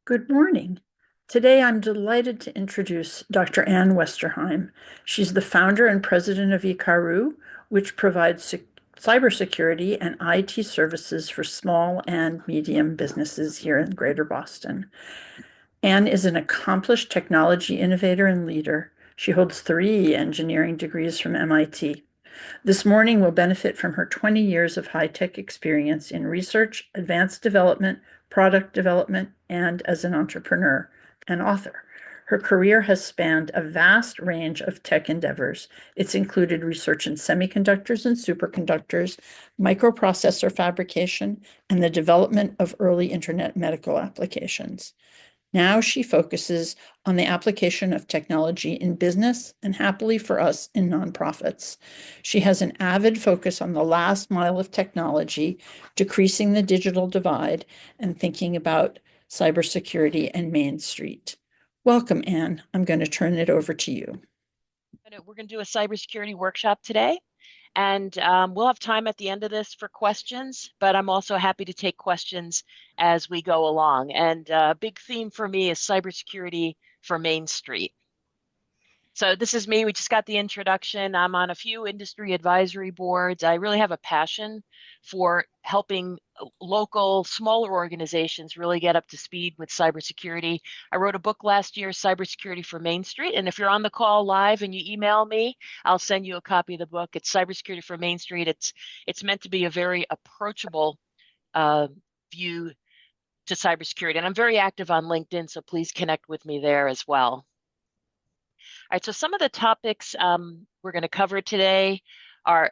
Good morning. Today, I'm delighted to introduce Dr. Ann Westerheim. She's the founder and president of Ikaru, which provides cybersecurity and IT services for small and medium businesses here in Greater Boston. Ann is an accomplished technology innovator and leader. She holds 3 engineering degrees from MIT. This morning will benefit from her 20 years of high-tech experience in research, advanced development, product development, and as an entrepreneur and author. Her career has spanned a vast range of tech endeavors. It's included research in semiconductors and superconductors, microprocessor fabrication, and the development of early internet medical applications. Now she focuses on the application of technology in business and, happily for us, in nonprofits. She has an avid focus on the last mile of technology, decreasing the digital divide, and thinking about cybersecurity and Main Street. Welcome, Ann. I'm going to turn it over to you. We're going to do a cybersecurity workshop today, and we'll have time at the end of this for questions, but I'm also happy to take questions as we go along. And a big theme for me is cybersecurity for Main Street. So this is me. We just got the introduction. I'm on a few industry advisory boards. I really have a passion for helping local, smaller organizations really get up to speed with cybersecurity. I wrote a book last year, Cybersecurity for Main Street. And if you're on the call live and you email me, I'll send you a copy of the book. It's Cybersecurity for Main Street. It's meant to be a very approachable view to cybersecurity. And I'm very active on LinkedIn, so please connect with me there as well. All right, so some of the topics we're going to cover today are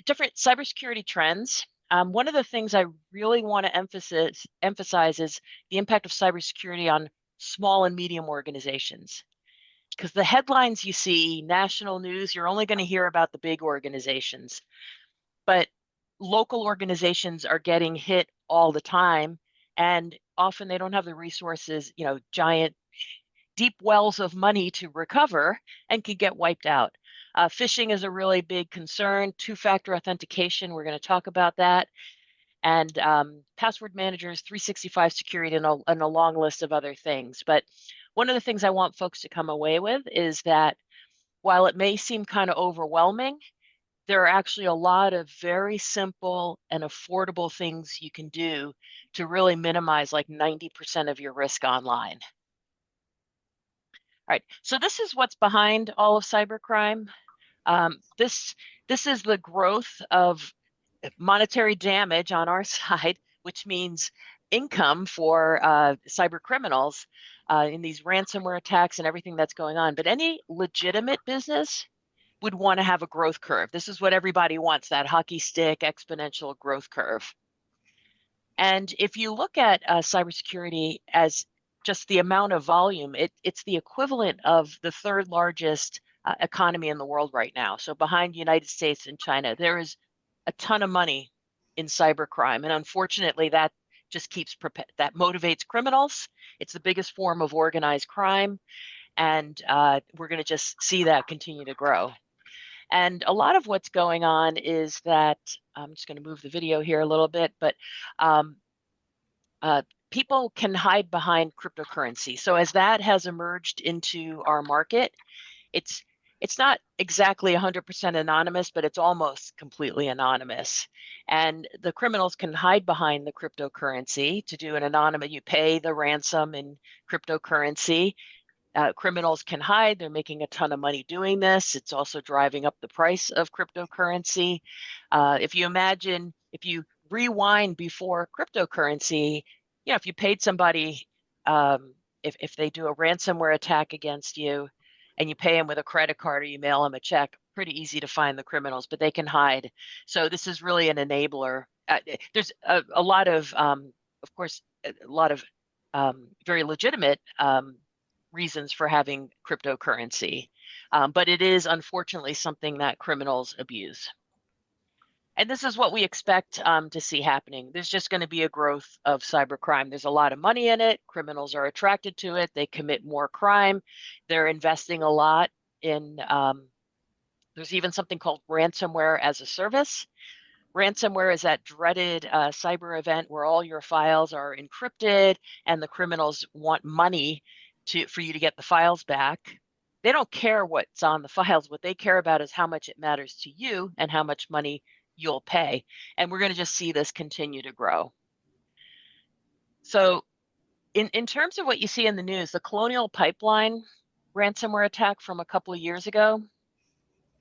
different cybersecurity trends. One of the things I really want to emphasize is the impact of cybersecurity on small and medium organizations. Because the headlines you see, national news, you're only going to hear about the big organizations. But local organizations are getting hit all the time, and often they don't have the resources, giant deep wells of money to recover and can get wiped out. Phishing is a really big concern. Two-factor authentication, we're going to talk about that. And password managers, 365 security, and a long list of other things. But one of the things I want folks to come away with is that while it may seem kind of overwhelming, there are actually a lot of very simple and affordable things you can do to really minimize like 90% of your risk online. All right, so this is what's behind all of cybercrime. This is the growth of monetary damage on our side, which means income for cyber criminals in these ransomware attacks and everything that's going on. But any legitimate business would want to have a growth curve. This is what everybody wants, that hockey stick exponential growth curve. And if you look at cybersecurity as just the amount of volume, it's the equivalent of the third largest economy in the world right now. So behind the United States and China, there is a ton of money in cybercrime. And unfortunately, that just that motivates criminals. It's the biggest form of organized crime. And we're going to just see that continue to grow. And a lot of what's going on is that, I'm just going to move the video here a little bit, but people can hide behind cryptocurrency. So as that has emerged into our market, it's not exactly 100% anonymous, but it's almost completely anonymous. And the criminals can hide behind the cryptocurrency to do an anonymous, you pay the ransom in cryptocurrency. Criminals can hide, they're making a ton of money doing this. It's also driving up the price of cryptocurrency. If you imagine, if you rewind before cryptocurrency, if you paid somebody, if they do a ransomware attack against you and you pay them with a credit card or you mail them a check, pretty easy to find the criminals, but they can hide. So this is really an enabler. There's a lot of course, a lot of very legitimate reasons for having cryptocurrency, but it is unfortunately something that criminals abuse. And this is what we expect to see happening. There's just going to be a growth of cybercrime. There's a lot of money in it. Criminals are attracted to it. They commit more crime. They're investing a lot in, there's even something called ransomware as a service. Ransomware is that dreaded cyber event where all your files are encrypted and the criminals want money for you to get the files back. They don't care what's on the files. What they care about is how much it matters to you and how much money you'll pay. And we're going to just see this continue to grow. So in terms of what you see in the news, the Colonial Pipeline ransomware attack from a couple of years ago,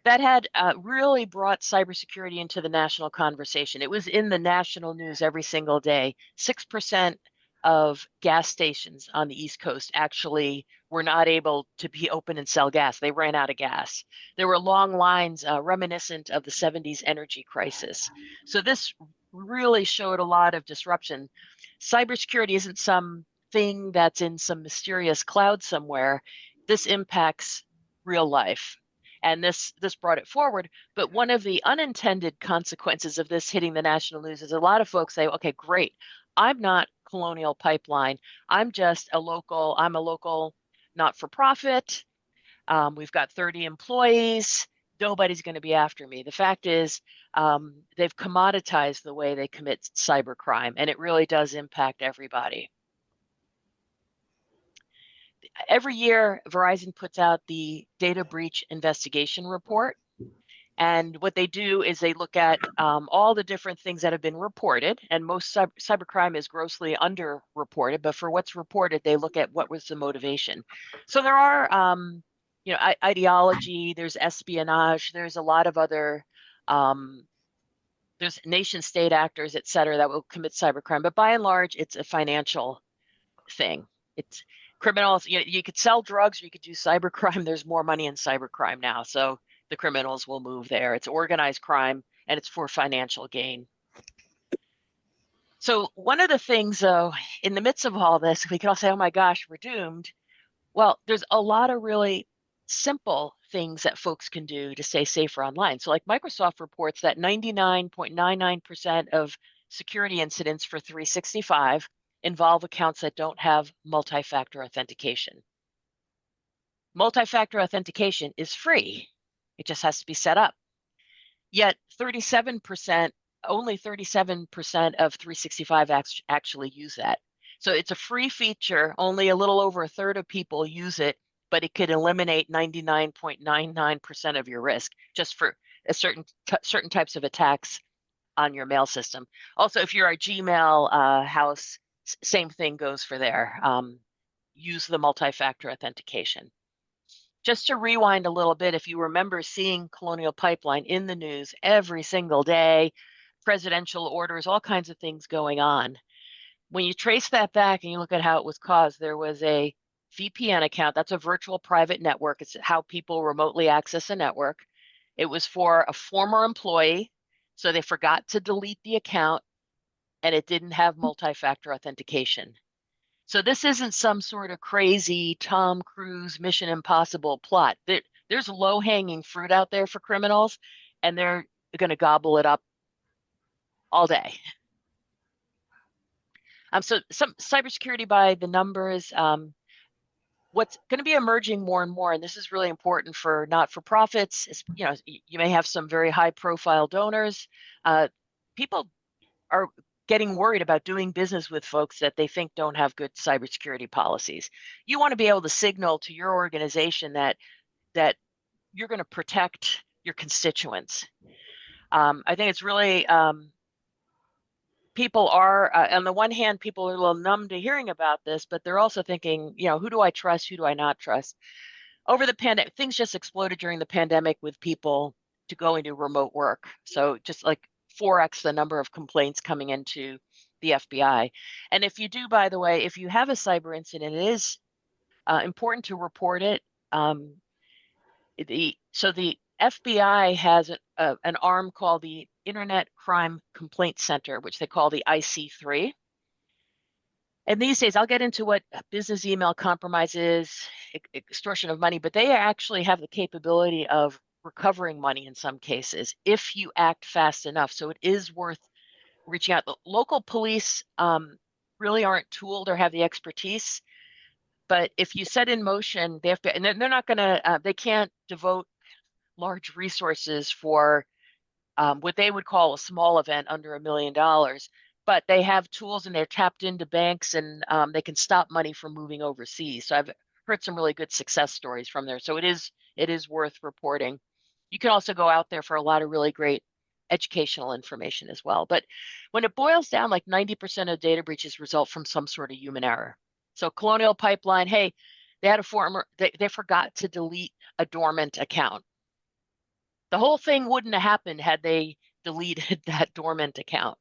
that had really brought cybersecurity into the national conversation. It was in the national news every single day. 6% of gas stations on the East Coast actually were not able to be open and sell gas. They ran out of gas. There were long lines reminiscent of the 70s energy crisis. So this really showed a lot of disruption. Cybersecurity isn't some thing that's in some mysterious cloud somewhere. This impacts real life. And this brought it forward. But one of the unintended consequences of this hitting the national news is a lot of folks say, okay, great. I'm not Colonial Pipeline. I'm a local not-for-profit. We've got 30 employees. Nobody's going to be after me. The fact is, they've commoditized the way they commit cybercrime, and it really does impact everybody. Every year, Verizon puts out the data breach investigation report. And what they do is they look at all the different things that have been reported, and most cybercrime is grossly underreported. But for what's reported, they look at what was the motivation. So there are, ideology. There's espionage. There's a lot of other. There's nation-state actors, et cetera, that will commit cybercrime. But by and large, it's a financial thing. It's criminals. You could sell drugs, or you could do cybercrime. There's more money in cybercrime now, so the criminals will move there. It's organized crime, and it's for financial gain. So one of the things, though, in the midst of all this, we can all say, oh my gosh, we're doomed. Well, there's a lot of really simple things that folks can do to stay safer online. So like Microsoft reports that 99.99% of security incidents for 365 involve accounts that don't have multi-factor authentication. Multi-factor authentication is free. It just has to be set up. Yet only 37% of 365 actually use that. So it's a free feature. Only a little over a third of people use it, but it could eliminate 99.99% of your risk just for a certain types of attacks on your mail system. Also, if you're a Gmail house, same thing goes for there. Use the multi-factor authentication. Just to rewind a little bit, if you remember seeing Colonial Pipeline in the news every single day, presidential orders, all kinds of things going on. When you trace that back and you look at how it was caused, there was a VPN account. That's a virtual private network. It's how people remotely access a network. It was for a former employee, so they forgot to delete the account, and it didn't have multi-factor authentication. So this isn't some sort of crazy Tom Cruise Mission Impossible plot. There's low-hanging fruit out there for criminals, and they're going to gobble it up all day. So some cybersecurity by the numbers. What's going to be emerging more and more, and this is really important for not-for-profits, is, you may have some very high-profile donors. People are getting worried about doing business with folks that they think don't have good cybersecurity policies. You want to be able to signal to your organization that you're going to protect your constituents. I think it's really people are on the one hand, people are a little numb to hearing about this, but they're also thinking, who do I trust? Who do I not trust? Over the pandemic, things just exploded during the pandemic with people to go into remote work. So just like 4x the number of complaints coming into the FBI. And if you do, by the way, if you have a cyber incident, it is important to report it. So the FBI has an arm called the Internet Crime Complaint Center, which they call the IC3. And these days, I'll get into what business email compromise is, extortion of money, but they actually have the capability of recovering money in some cases if you act fast enough. So it is worth reaching out. The local police really aren't tooled or have the expertise, but if you set in motion the FBI, and they're not going to, they can't devote large resources for what they would call a small event under $1 million, but they have tools and they're tapped into banks and they can stop money from moving overseas. So I've heard some really good success stories from there. So it is worth reporting. You can also go out there for a lot of really great educational information as well. But when it boils down, like 90% of data breaches result from some sort of human error. So Colonial Pipeline, hey, they had a former, they forgot to delete a dormant account. The whole thing wouldn't have happened had they deleted that dormant account.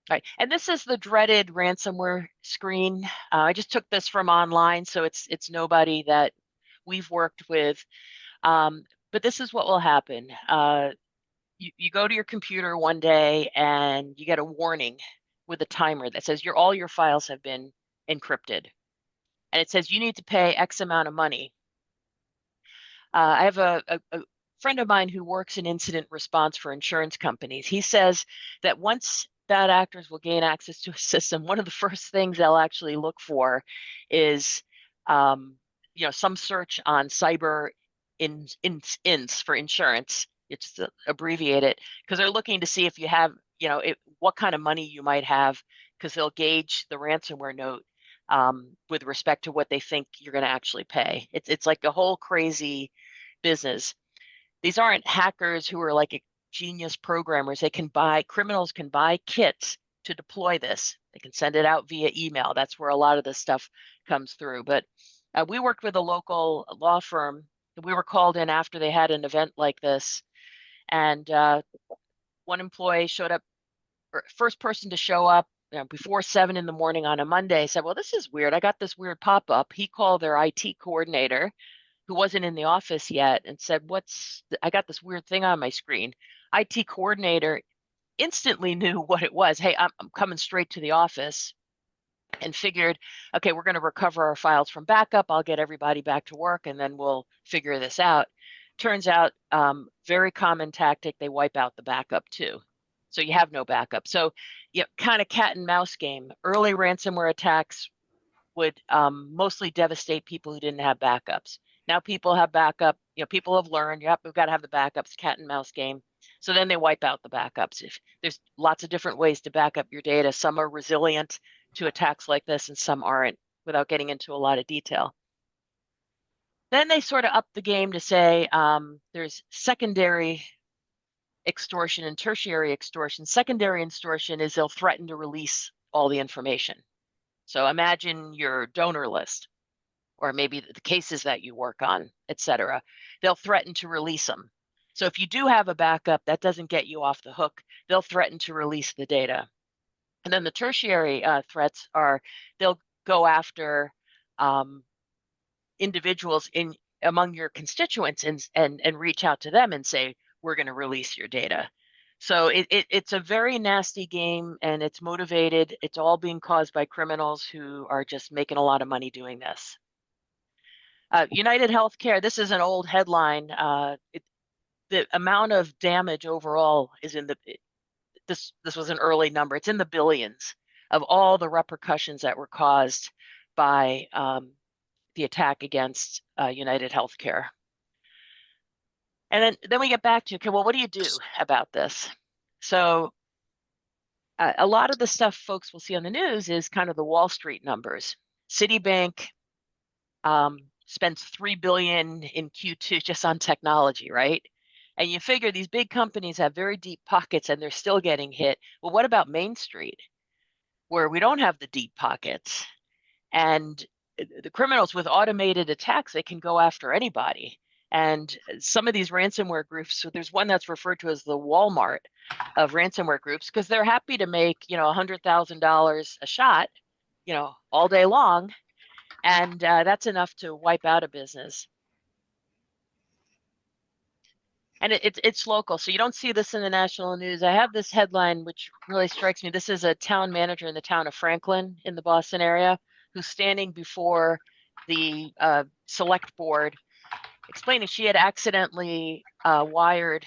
Right. And this is the dreaded ransomware screen. I just took this from online, so it's nobody that we've worked with. But this is what will happen. You go to your computer one day and you get a warning with a timer that says all your files have been encrypted. And it says you need to pay X amount of money. I have a friend of mine who works in incident response for insurance companies. He says that once bad actors will gain access to a system, one of the first things they'll actually look for is, some search on cyber ins for insurance. It's abbreviate it because they're looking to see if you have, what kind of money you might have, because they'll gauge the ransomware note with respect to what they think you're going to actually pay. It's like a whole crazy business. These aren't hackers who are like genius programmers. Criminals can buy kits to deploy this. They can send it out via email. That's where a lot of this stuff comes through. But we worked with a local law firm. We were called in after they had an event like this. And one employee showed up, or first person to show up before 7 in the morning on a Monday, said, well, this is weird. I got this weird pop-up. He called their IT coordinator, who wasn't in the office yet, and said, I got this weird thing on my screen. IT coordinator instantly knew what it was. Hey, I'm coming straight to the office, and figured, okay, we're going to recover our files from backup. I'll get everybody back to work and then we'll figure this out. Turns out, very common tactic, they wipe out the backup too. So you have no backup. So kind of cat and mouse game. Early ransomware attacks would mostly devastate people who didn't have backups. Now people have backup. People have learned, yep, we've got to have the backups, cat and mouse game. So then they wipe out the backups. If there's lots of different ways to back up your data, some are resilient to attacks like this and some aren't, without getting into a lot of detail. Then they sort of up the game to say there's secondary extortion and tertiary extortion. Secondary extortion is they'll threaten to release all the information. So imagine your donor list, or maybe the cases that you work on, et cetera. They'll threaten to release them. So if you do have a backup, that doesn't get you off the hook. They'll threaten to release the data. And then the tertiary threats are they'll go after individuals among your constituents and reach out to them and say, we're going to release your data. So it's a very nasty game, and it's motivated. It's all being caused by criminals who are just making a lot of money doing this. United Healthcare, this is an old headline. The amount of damage overall is this was an early number. It's in the billions of all the repercussions that were caused by the attack against United Healthcare. And then we get back to, okay, well, what do you do about this? So a lot of the stuff folks will see on the news is kind of the Wall Street numbers. Citibank spends $3 billion in Q2 just on technology, right? And you figure these big companies have very deep pockets and they're still getting hit. Well, what about Main Street, where we don't have the deep pockets? And the criminals with automated attacks, they can go after anybody. And some of these ransomware groups, so there's one that's referred to as the Walmart of ransomware groups, because they're happy to make, $100,000 a shot, all day long. And that's enough to wipe out a business. And it's local, so you don't see this in the national news. I have this headline, which really strikes me. This is a town manager in the town of Franklin in the Boston area who's standing before the select board explaining she had accidentally wired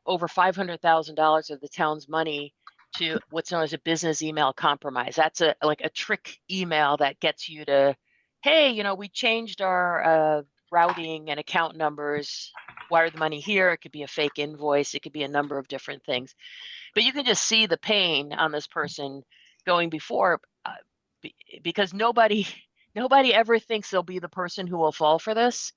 over $500,000 of the town's money to what's known as a business email compromise. That's like a trick email that gets you to, hey, we changed our routing and account numbers, wire the money here. It could be a fake invoice. It could be a number of different things. But you can just see the pain on this person going before, because nobody ever thinks they'll be the person who will fall for this.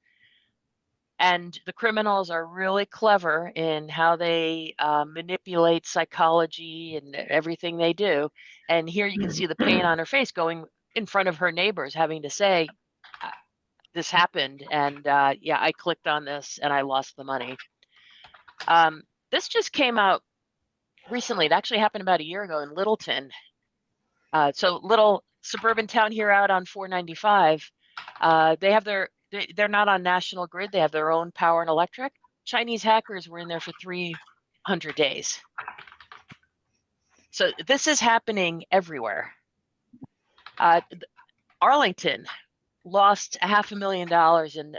And the criminals are really clever in how they manipulate psychology and everything they do. And here you can see the pain on her face going in front of her neighbors, having to say, this happened. And yeah, I clicked on this and I lost the money. This just came out recently. It actually happened about a year ago in Littleton. So little suburban town here out on 495. They have they're not on national grid. They have their own power and electric. Chinese hackers were in there for 300 days. So this is happening everywhere. Arlington lost $500,000 in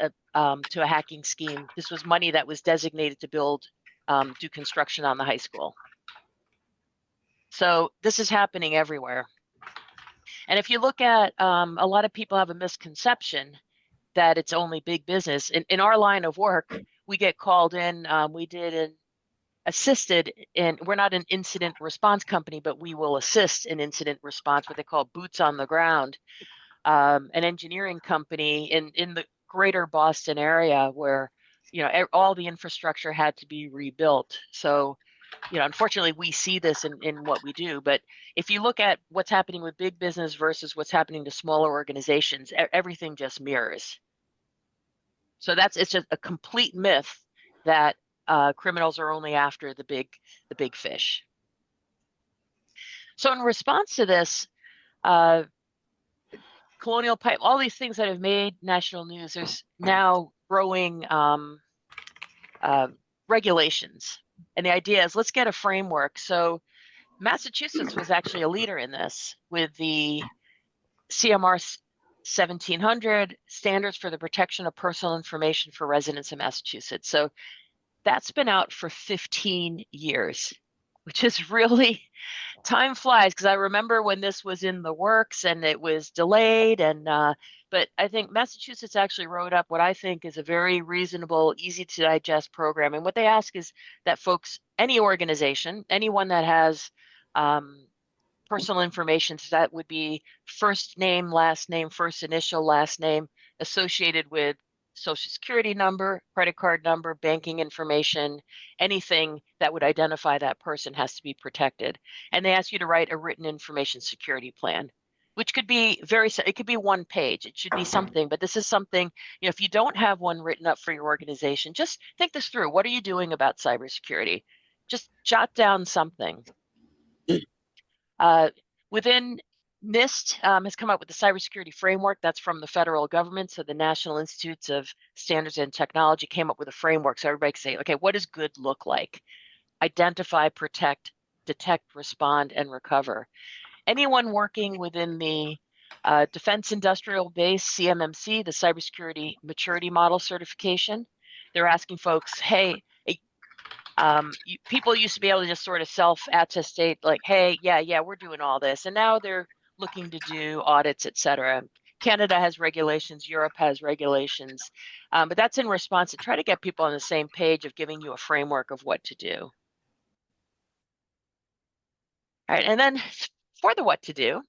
to a hacking scheme. This was money that was designated to do construction on the high school. So this is happening everywhere. And if you look at, a lot of people have a misconception that it's only big business. In our line of work, we get called in. We did an assisted, and we're not an incident response company, but we will assist in incident response, what they call boots on the ground, an engineering company in the greater Boston area where, all the infrastructure had to be rebuilt. So, unfortunately, we see this in what we do. But if you look at what's happening with big business versus what's happening to smaller organizations, everything just mirrors. So it's just a complete myth that criminals are only after the big fish. So in response to this, Colonial Pipe, all these things that have made national news, there's now growing regulations. And the idea is, let's get a framework. So Massachusetts was actually a leader in this with the CMR 1700 standards for the protection of personal information for residents of Massachusetts. So that's been out for 15 years, which is really, time flies, because I remember when this was in the works and it was delayed. But I think Massachusetts actually wrote up what I think is a very reasonable, easy to digest program. And what they ask is that folks, any organization, anyone that has personal information, so that would be first name, first initial, last name, associated with Social Security number, credit card number, banking information, anything that would identify that person has to be protected. And they ask you to write a written information security plan, which could be it could be one page. It should be something, but this is something, if you don't have one written up for your organization, just think this through. What are you doing about cybersecurity? Just jot down something. Within NIST has come up with the cybersecurity framework. That's from the federal government. So the National Institutes of Standards and Technology came up with a framework. So everybody can say, okay, what does good look like? Identify, protect, detect, respond, and recover. Anyone working within the Defense Industrial Base, CMMC, the Cybersecurity Maturity Model Certification, they're asking folks, hey, people used to be able to just sort of self-attestate, like, hey, yeah, we're doing all this. And now they're looking to do audits, et cetera. Canada has regulations, Europe has regulations, but that's in response to try to get people on the same page of giving you a framework of what to do. All right, and then for the what to do,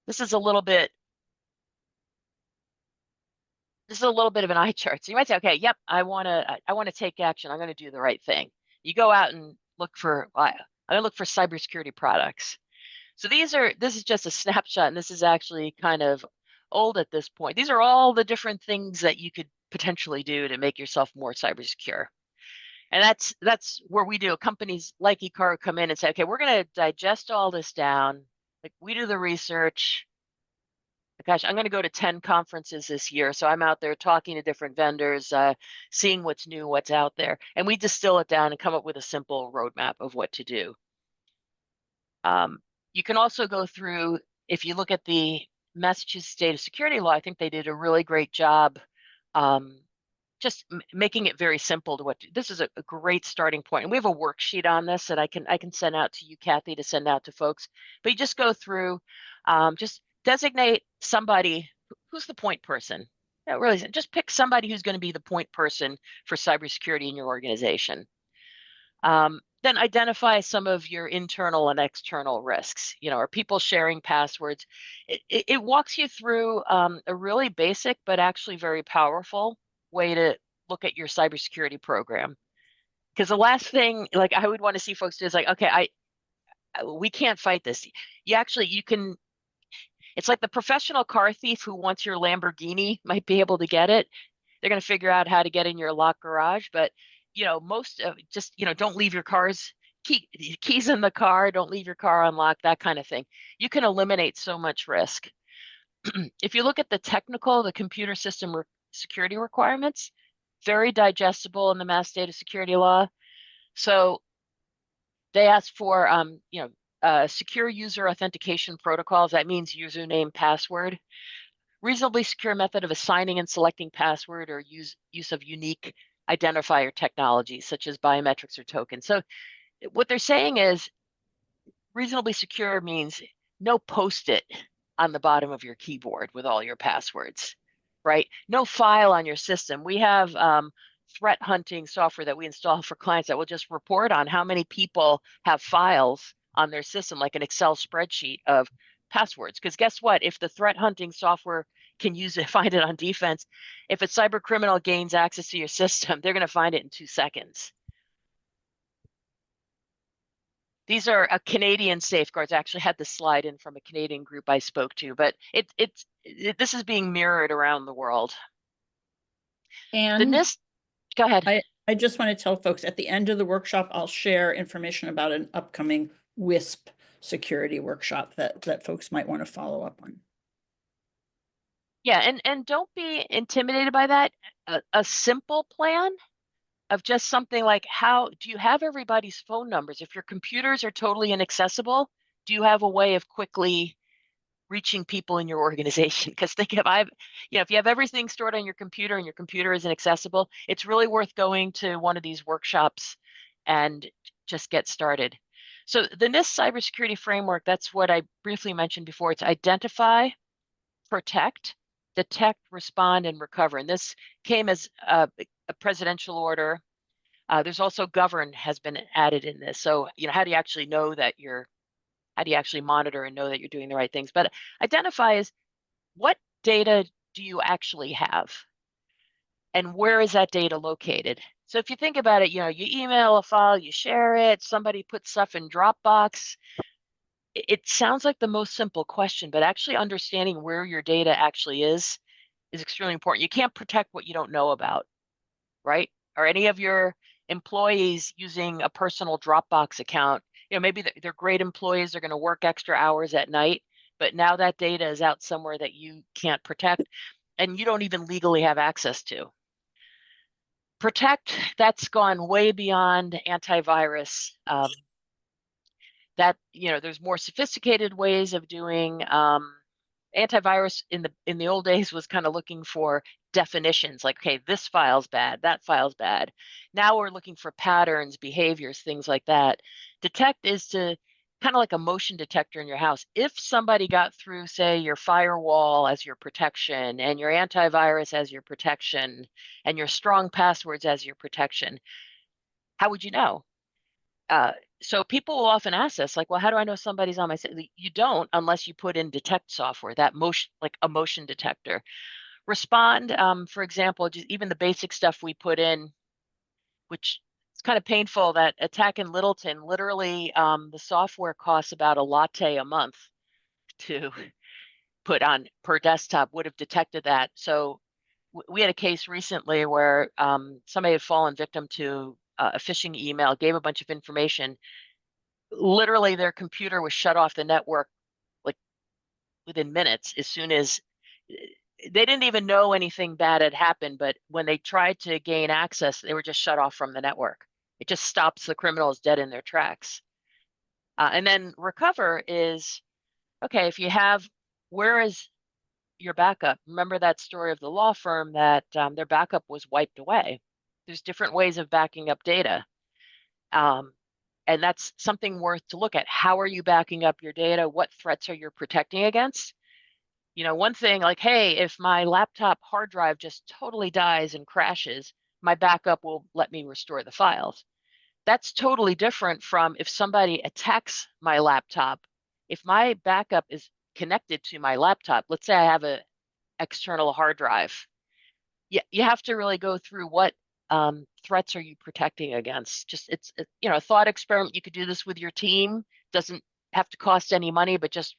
this is a little bit of an eye chart. So you might say, okay, yep, I want to take action. I'm going to do the right thing. You go out and look for, I'm going to look for cybersecurity products. So this is just a snapshot, and this is actually kind of old at this point. These are all the different things that you could potentially do to make yourself more cyber secure. And that's where we do. Companies like eCar come in and say, okay, we're going to digest all this down. Like, we do the research. Gosh, I'm going to go to 10 conferences this year. So I'm out there talking to different vendors, seeing what's new, what's out there. And we distill it down and come up with a simple roadmap of what to do. You can also go through, if you look at the Massachusetts Data Security Law, I think they did a really great job just making it very simple to this is a great starting point. And we have a worksheet on this that I can send out to you, Kathy, to send out to folks. But you just go through, just designate somebody who's the point person. No, really, just pick somebody who's going to be the point person for cybersecurity in your organization. Then identify some of your internal and external risks. Are people sharing passwords? It walks you through a really basic but actually very powerful way to look at your cybersecurity program. Because the last thing like I would want to see folks do is like, okay, we can't fight this. You can. It's like the professional car thief who wants your Lamborghini might be able to get it. They're going to figure out how to get in your locked garage, but most of just don't leave your keys in the car, don't leave your car unlocked, that kind of thing. You can eliminate so much risk. If you look at the computer system security requirements, very digestible in the mass data security law. So they ask for secure user authentication protocols. That means username, password, reasonably secure method of assigning and selecting password, or use of unique identifier technologies such as biometrics or tokens. So what they're saying is reasonably secure means no post-it on the bottom of your keyboard with all your passwords, right? No file on your system. We have threat hunting software that we install for clients that will just report on how many people have files on their system, like an Excel spreadsheet of passwords. Because guess what? If the threat hunting software can use it, find it on defense, if a cyber criminal gains access to your system, they're going to find it in 2 seconds. These are a Canadian safeguards. I actually had the slide in from a Canadian group I spoke to, but this is being mirrored around the world. The And NIST, go ahead. I just want to tell folks at the end of the workshop, I'll share information about an upcoming WISP security workshop that folks might want to follow up on. Yeah, and don't be intimidated by that. A simple plan of just something like, how do you have everybody's phone numbers? If your computers are totally inaccessible, do you have a way of quickly reaching people in your organization? Because think if if you have everything stored on your computer and your computer isn't accessible, it's really worth going to one of these workshops and just get started. So the NIST cybersecurity framework, that's what I briefly mentioned before. It's identify, protect, detect, respond, and recover. And this came as a presidential order. There's also govern has been added in this. So, how do you actually know that how do you actually monitor and know that you're doing the right things? But identify is what data do you actually have? And where is that data located? So if you think about it, you email a file, you share it, somebody puts stuff in Dropbox. It sounds like the most simple question, but actually understanding where your data actually is extremely important. You can't protect what you don't know about, right? Are any of your employees using a personal Dropbox account? Maybe they're great employees, they're going to work extra hours at night, but now that data is out somewhere that you can't protect and you don't even legally have access to. Protect, that's gone way beyond antivirus. There's more sophisticated ways of doing antivirus in the old days was kind of looking for definitions like, okay, this file's bad, that file's bad. Now we're looking for patterns, behaviors, things like that. Detect is to kind of like a motion detector in your house. If somebody got through, say, your firewall as your protection and your antivirus as your protection and your strong passwords as your protection, how would you know? So people will often ask us, like, well, how do I know somebody's on my side? You don't unless you put in detect software, that motion, like a motion detector. Respond, for example, just even the basic stuff we put in, which it's kind of painful that attack in Littleton, literally the software costs about a latte a month to put on per desktop would have detected that. So we had a case recently where somebody had fallen victim to a phishing email, gave a bunch of information. Literally, their computer was shut off the network like within minutes as soon as they didn't even know anything bad had happened. But when they tried to gain access, they were just shut off from the network. It just stops the criminals dead in their tracks. And then recover is, okay, if you have, where is your backup? Remember that story of the law firm that their backup was wiped away. There's different ways of backing up data. And that's something worth to look at. How are you backing up your data? What threats are you protecting against? One thing like, hey, if my laptop hard drive just totally dies and crashes, my backup will let me restore the files. That's totally different from if somebody attacks my laptop. If my backup is connected to my laptop, let's say I have an external hard drive, you have to really go through what threats are you protecting against. Just a thought experiment. You could do this with your team. Doesn't have to cost any money, but just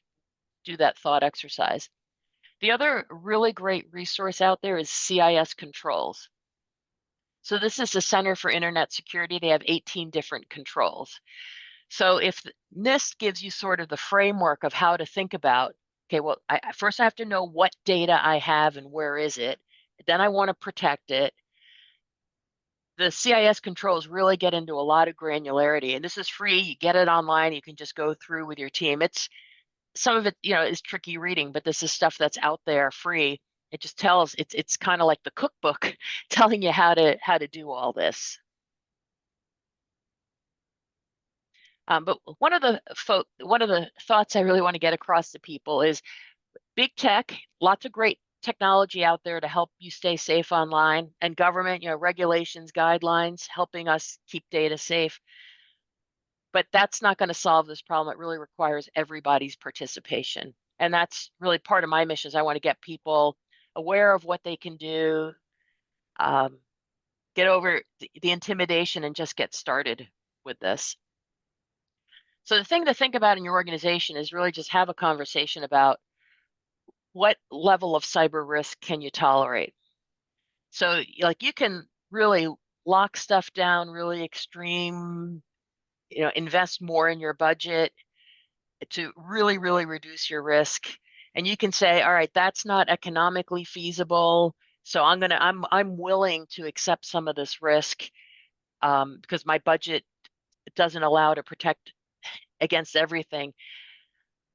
do that thought exercise. The other really great resource out there is CIS controls. So this is the Center for Internet Security. They have 18 different controls. So if NIST gives you sort of the framework of how to think about, okay, well, first I have to know what data I have and where is it. Then I want to protect it. The CIS controls really get into a lot of granularity, and this is free. You get it online. You can just go through with your team. It's some of it, is tricky reading, but this is stuff that's out there free. It just tells it's kind of like the cookbook telling you how to do all this. But one of the thoughts I really want to get across to people is big tech, lots of great technology out there to help you stay safe online, and government, regulations, guidelines, helping us keep data safe. But that's not going to solve this problem. It really requires everybody's participation. And that's really part of my mission is I want to get people aware of what they can do, um, get over the intimidation and just get started with this. So the thing to think about in your organization is really just have a conversation about what level of cyber risk can you tolerate. So like you can really lock stuff down, really extreme, invest more in your budget to really, really reduce your risk. And you can say, all right, that's not economically feasible. So I'm willing to accept some of this risk because my budget doesn't allow to protect against everything.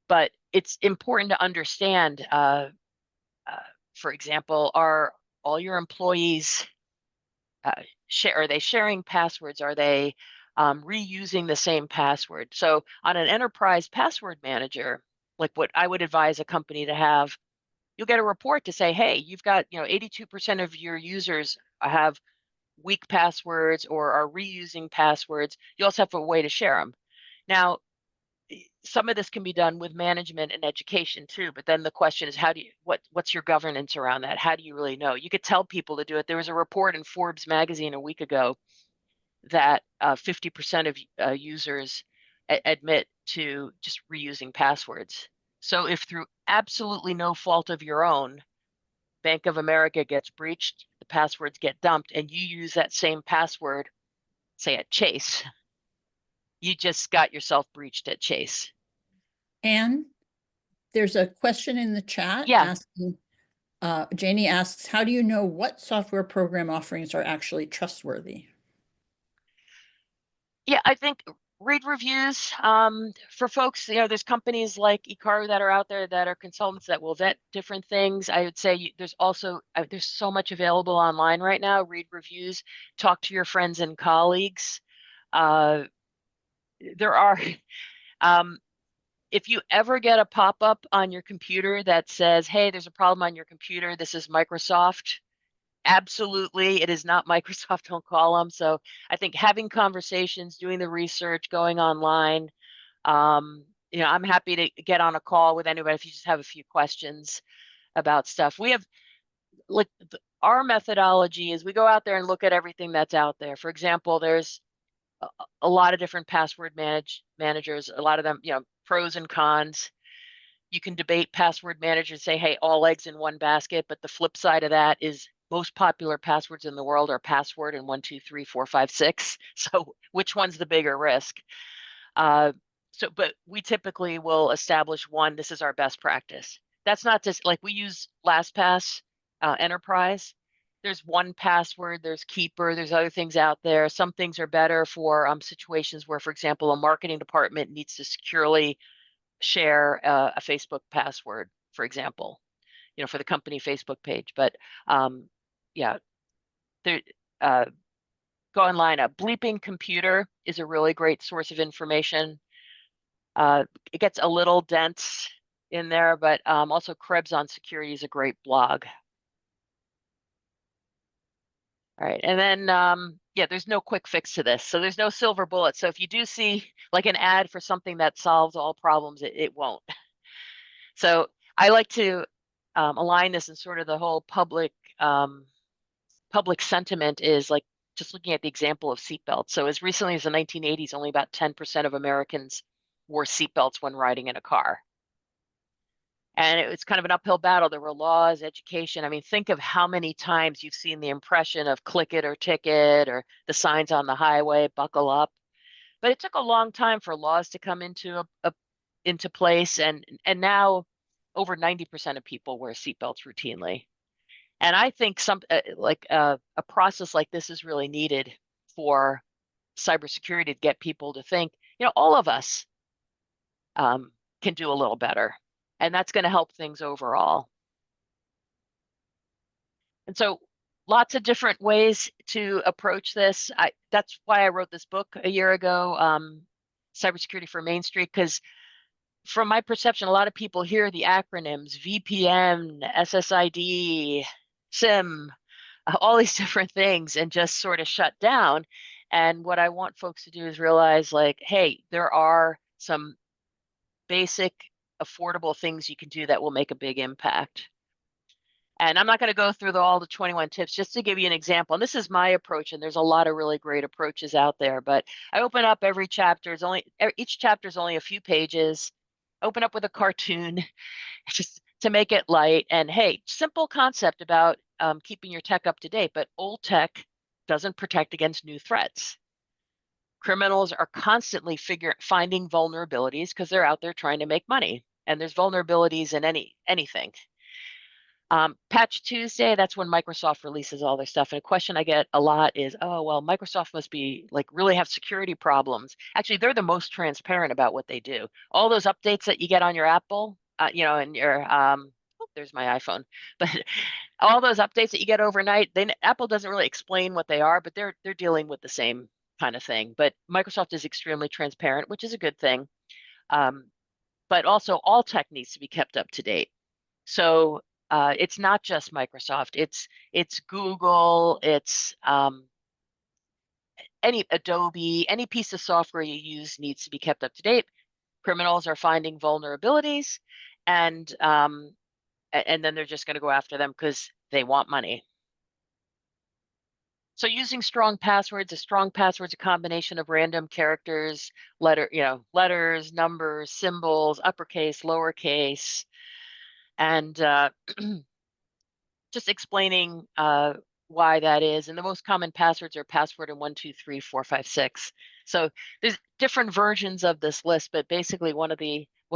But it's important to understand, uh, for example, are all your employees are they sharing passwords? Are they reusing the same password? So on an enterprise password manager, like what I would advise a company to have, you'll get a report to say, hey, you've got 82% of your users have weak passwords or are reusing passwords. You also have a way to share them. Now, some of this can be done with management and education too, but then the question is what's your governance around that? How do you really know? You could tell people to do it. There was a report in Forbes magazine a week ago that 50% of users admit to just reusing passwords. So if through absolutely no fault of your own, Bank of America gets breached, the passwords get dumped, and you use that same password, say at Chase, you just got yourself breached at Chase. And there's a question in the chat Yeah, asking, Janie asks, how do you know what software program offerings are actually trustworthy? yeah, I think read reviews for folks. There's companies like Ikaru that are out there that are consultants that will vet different things. I would say there's also there's so much available online right now. Read reviews, talk to your friends and colleagues. Uh, there are um, if you ever get a pop-up on your computer that says, hey, there's a problem on your computer, this is Microsoft. Absolutely, it is not Microsoft, don't call them. So I think having conversations, doing the research, going online, I'm happy to get on a call with anybody if you just have a few questions about stuff. We have like our methodology is we go out there and look at everything that's out there. For example, there's a lot of different password managers, a lot of them, pros and cons. You can debate password managers, say, hey, all eggs in one basket. But the flip side of that is most popular passwords in the world are password and 1, 2, 3, 4, 5, 6. So which one's the bigger risk? But we typically will establish one, this is our best practice. That's not just like we use LastPass Enterprise. There's 1Password, there's Keeper, there's other things out there. Some things are better for situations where, for example, a marketing department needs to securely share a Facebook password, for example, for the company Facebook page. But yeah, there, go online. A bleeping computer is a really great source of information. It gets a little dense. in there, but also Krebs on Security is a great blog. All right, and then yeah, there's no quick fix to this, so there's no silver bullet. So if you do see like an ad for something that solves all problems, it won't. So I like to align this in sort of the whole public sentiment is like just looking at the example of seatbelts. So as recently as the 1980s, only about 10% of Americans wore seatbelts when riding in a car. And it was kind of an uphill battle. There were laws, education. I mean, think of how many times you've seen the impression of click it or ticket or the signs on the highway, buckle up. But it took a long time for laws to come into place, and now over 90% of people wear seatbelts routinely. And I think a process like this is really needed for cybersecurity to get people to think, all of us can do a little better, and that's going to help things overall. And so lots of different ways to approach this. That's why I wrote this book a year ago, Cybersecurity for Main Street, because from my perception, a lot of people hear the acronyms VPN, SSID, SIM, all these different things and just sort of shut down. And what I want folks to do is realize like, hey, there are some basic, affordable things you can do that will make a big impact. And I'm not going to go through all the 21 tips, just to give you an example. And this is my approach, and there's a lot of really great approaches out there. But I open up every chapter. Each chapter is only a few pages. Open up with a cartoon, just to make it light. And hey, simple concept about keeping your tech up to date. But old tech doesn't protect against new threats. Criminals are constantly finding vulnerabilities because they're out there trying to make money. And there's vulnerabilities in anything. Patch Tuesday, that's when Microsoft releases all their stuff. And a question I get a lot is, oh, well, Microsoft must be like really have security problems. Actually, they're the most transparent about what they do. All those updates that you get on your Apple, and your, there's my iPhone, but all those updates that you get overnight, Apple doesn't really explain what they are, but they're dealing with the same kind of thing. But Microsoft is extremely transparent, which is a good thing. But also all tech needs to be kept up to date. So it's not just Microsoft. It's Google. It's any Adobe. Any piece of software you use needs to be kept up to date. Criminals are finding vulnerabilities, and then they're just going to go after them because they want money. So using strong passwords, a strong password's a combination of random characters, letters, numbers, symbols, uppercase, lowercase, and just explaining why that is. And the most common passwords are password and 1, 2, 3, 4, 5, 6. So there's different versions of this list, but basically what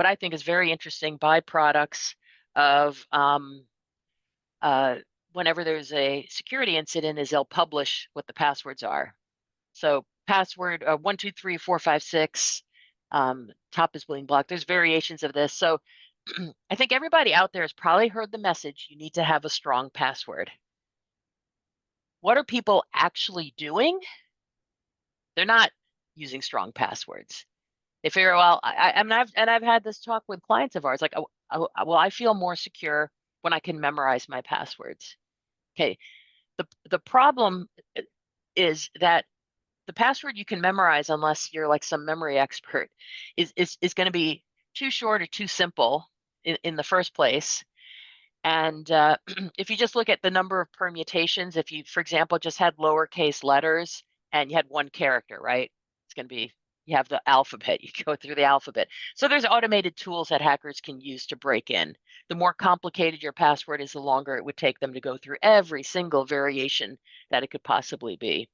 I think is very interesting byproducts of whenever there's a security incident is they'll publish what the passwords are. So password 1, 2, 3, 4, 5, 6, top is being blocked. There's variations of this. So I think everybody out there has probably heard the message, you need to have a strong password. What are people actually doing? They're not using strong passwords. They figure, well, I've had this talk with clients of ours, like, well, I feel more secure when I can memorize my passwords. Okay, the problem is that the password you can memorize, unless you're like some memory expert, is going to be too short or too simple in the first place. And if you just look at the number of permutations, if you, for example, just had lowercase letters and you had one character, right? It's going to be, you have the alphabet, you go through the alphabet. So there's automated tools that hackers can use to break in. The more complicated your password is, the longer it would take them to go through every single variation that it could possibly be.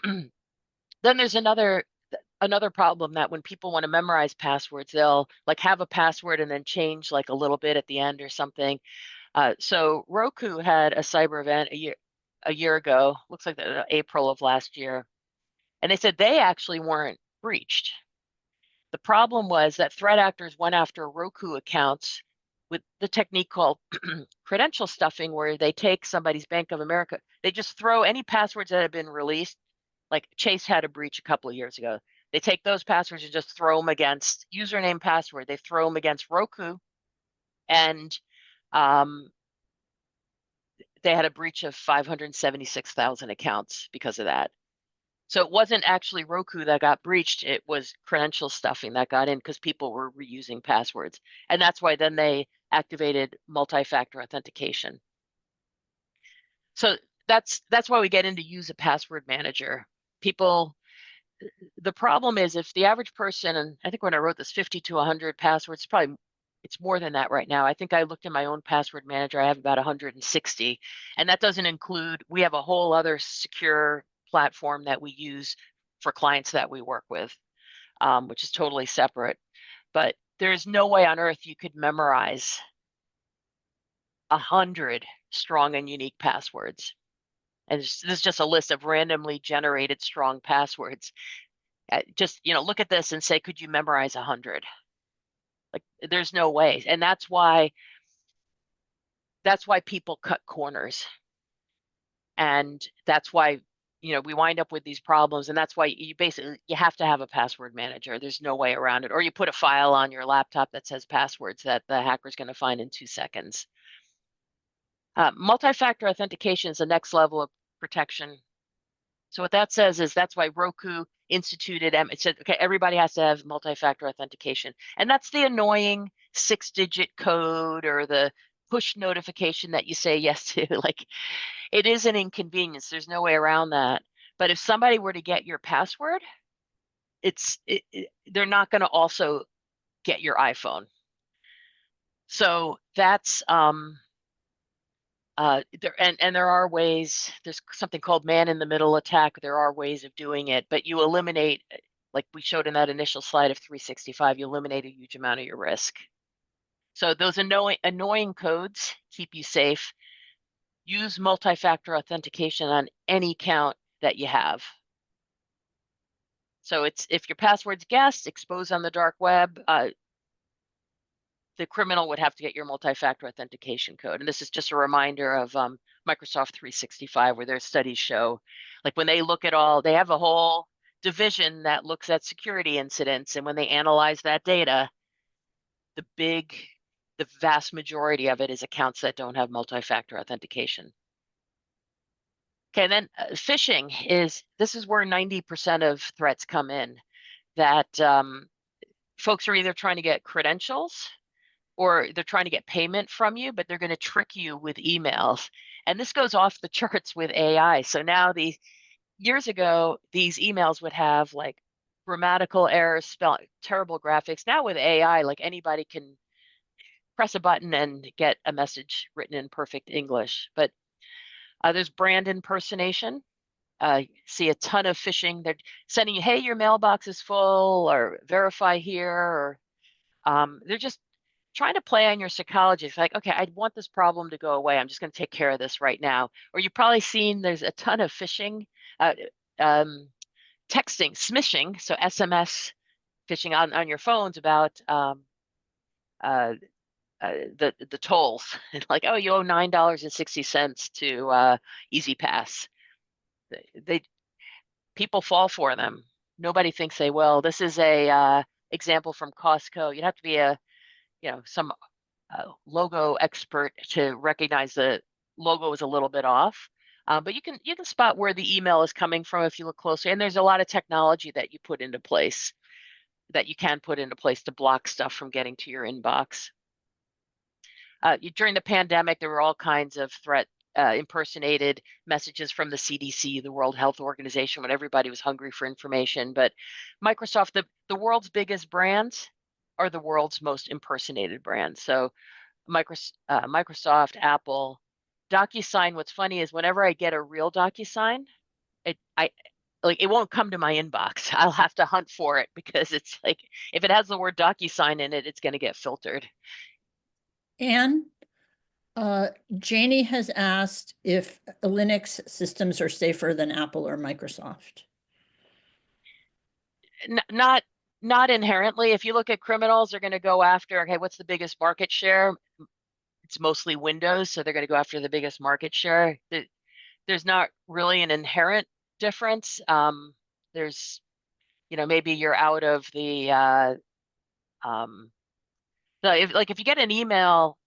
Then there's another problem that when people want to memorize passwords, they'll like have a password and then change like a little bit at the end or something. So Roku had a cyber event a year ago, looks like April of last year, and they said they actually weren't breached. The problem was that threat actors went after Roku accounts with the technique called credential stuffing, where they take somebody's Bank of America, they just throw any passwords that have been released. Like Chase had a breach a couple of years ago. They take those passwords and just throw them against username, password. They throw them against Roku, and they had a breach of 576,000 accounts because of that. So it wasn't actually Roku that got breached. It was credential stuffing that got in because people were reusing passwords. And that's why then they activated multi-factor authentication. So that's why we get into use a password manager. People, the problem is if the average person, and I think when I wrote this 50 to 100 passwords, probably it's more than that right now. I think I looked in my own password manager. I have about 160, and that doesn't include, we have a whole other secure platform that we use for clients that we work with, which is totally separate. But there's no way on earth you could memorize 100 strong and unique passwords. And this is just a list of randomly generated strong passwords. Just, look at this and say, could you memorize 100? Like, there's no way. And that's why people cut corners. And that's why, we wind up with these problems. And that's why you have to have a password manager. There's no way around it. Or you put a file on your laptop that says passwords that the hacker's going to find in 2 seconds. Multi-factor authentication is the next level of protection. So what that says is that's why Roku instituted, it said, okay, everybody has to have multi-factor authentication. And that's the annoying 6-digit code or the push notification that you say yes to. Like, it is an inconvenience. There's no way around that. But if somebody were to get your password, they're not going to also get your iPhone. So that's there are ways. There's something called man-in-the-middle attack. There are ways of doing it, but you eliminate, like we showed in that initial slide of 365, you eliminate a huge amount of your risk. So those annoying codes keep you safe. Use multi-factor authentication on any account that you have. So it's if your password's guessed, exposed on the dark web, the criminal would have to get your multi-factor authentication code. And this is just a reminder of Microsoft 365, where their studies show, like when they look at they have a whole division that looks at security incidents. And when they analyze that data, the vast majority of it is accounts that don't have multi-factor authentication. Okay, and then phishing this is where 90% of threats come in, that folks are either trying to get credentials or they're trying to get payment from you, but they're going to trick you with emails. And this goes off the charts with AI. So now years ago, these emails would have like grammatical errors, terrible graphics. Now with AI, like anybody can press a button and get a message written in perfect English. But there's brand impersonation. See a ton of phishing. They're sending you, hey, your mailbox is full, or verify here, or they're just trying to play on your psychology. It's like, okay, I want this problem to go away. I'm just going to take care of this right now. Or you've probably seen there's a ton of phishing, texting, smishing, so SMS phishing on your phones about the tolls. Like, oh, you owe $9.60 to Easy Pass. People fall for them. Nobody thinks they will. This is a example from Costco. You'd have to be some logo expert to recognize the logo is a little bit off. But you can spot where the email is coming from if you look closely. And there's a lot of technology that you put into place, that you can put into place to block stuff from getting to your inbox. During the pandemic, there were all kinds of impersonated messages from the CDC, the World Health Organization, when everybody was hungry for information. But Microsoft, the world's biggest brands are the world's most impersonated brands. So Microsoft, Apple, DocuSign. What's funny is whenever I get a real DocuSign, it won't come to my inbox. I'll have to hunt for it because it's like, if it has the word DocuSign in it, it's going to get filtered. And Janie has asked if Linux systems are safer than Apple or Microsoft. Not inherently. If you look at criminals, they're going to go after, okay, what's the biggest market share? It's mostly Windows, so they're going to go after the biggest market share. There's not really an inherent difference. There's maybe you're out of the so if you get an email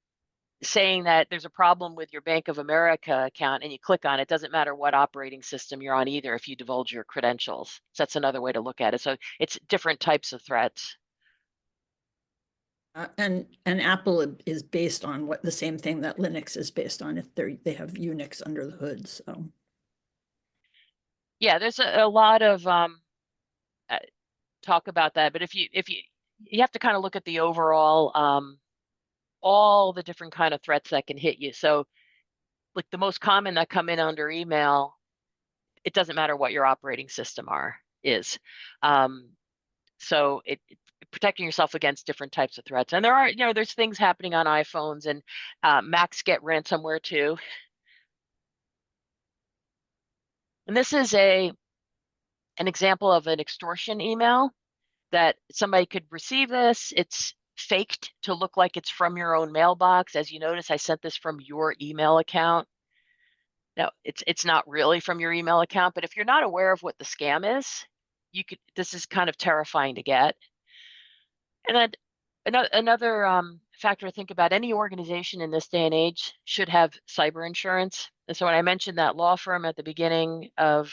saying that there's a problem with your Bank of America account and you click on it, doesn't matter what operating system you're on either if you divulge your credentials. So that's another way to look at it. So it's different types of threats. And Apple is based on the same thing that Linux is based on if they have Unix under the hood. So Yeah, there's a lot of uh, talk about that, but if you have to kind of look at the overall all the different kind of threats that can hit you. So like the most common that come in under email, it doesn't matter what your operating system is. Um, so protecting yourself against different types of threats. And there's things happening on iPhones, and Macs get ransomware too. And this is an example of an extortion email that somebody could receive this. It's faked to look like it's from your own mailbox. As you notice, I sent this from your email account. Now, it's not really from your email account, but if you're not aware of what the scam is, this is kind of terrifying to get. And then another factor to think about, any organization in this day and age should have cyber insurance. And so when I mentioned that law firm at the beginning of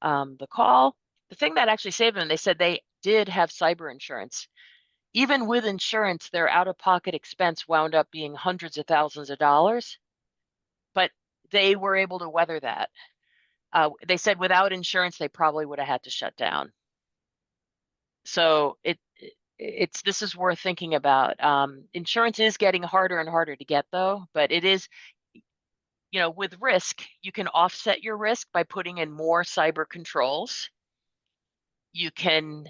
the call, the thing that actually saved them, they said they did have cyber insurance. Even with insurance, their out-of-pocket expense wound up being hundreds of thousands of dollars, but they were able to weather that. They said without insurance, they probably would have had to shut down. So this is worth thinking about. Insurance is getting harder and harder to get though, but it is, with risk, you can offset your risk by putting in more cyber controls. You can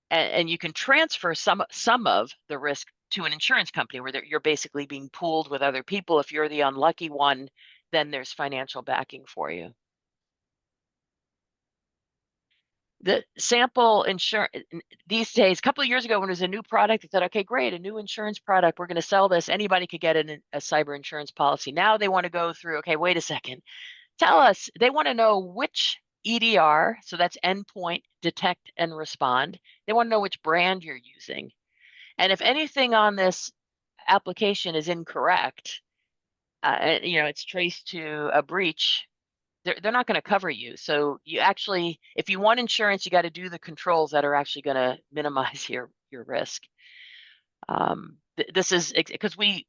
and you can transfer some of the risk to an insurance company where you're basically being pooled with other people. If you're the unlucky one, then there's financial backing for you. The sample insurance these days, a couple of years ago when it was a new product, they said, okay, great, a new insurance product, we're going to sell this. Anybody could get a cyber insurance policy. Now they want to go through, okay, wait a second. Tell us, they want to know which EDR, so that's endpoint, detect, and respond. They want to know which brand you're using. And if anything on this application is incorrect, it's traced to a breach, they're not going to cover you. So you actually, if you want insurance, you got to do the controls that are actually going to minimize your risk. This is because we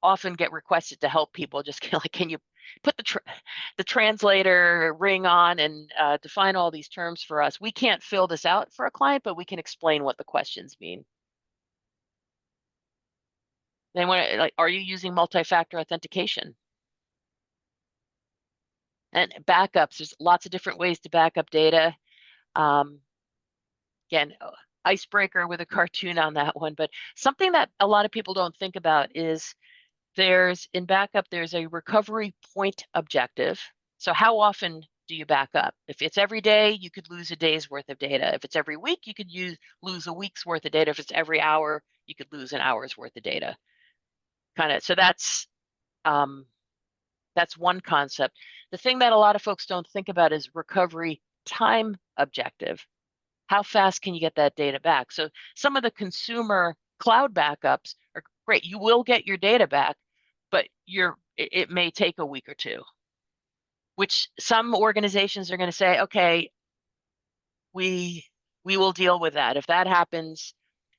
often get requested to help people. Just like, can you put the translator ring on and define all these terms for us? We can't fill this out for a client, but we can explain what the questions mean. They want to, like, are you using multi-factor authentication? And backups, there's lots of different ways to back up data. Again, icebreaker with a cartoon on that one, but something that a lot of people don't think about is in backup, there's a recovery point objective. So how often do you back up? If it's every day, you could lose a day's worth of data. If it's every week, you could lose a week's worth of data. If it's every hour, you could lose an hour's worth of data. So that's one concept. The thing that a lot of folks don't think about is recovery time objective. How fast can you get that data back? So some of the consumer cloud backups are great. You will get your data back, but it may take a week or two, which some organizations are going to say, okay, we will deal with that. If that happens,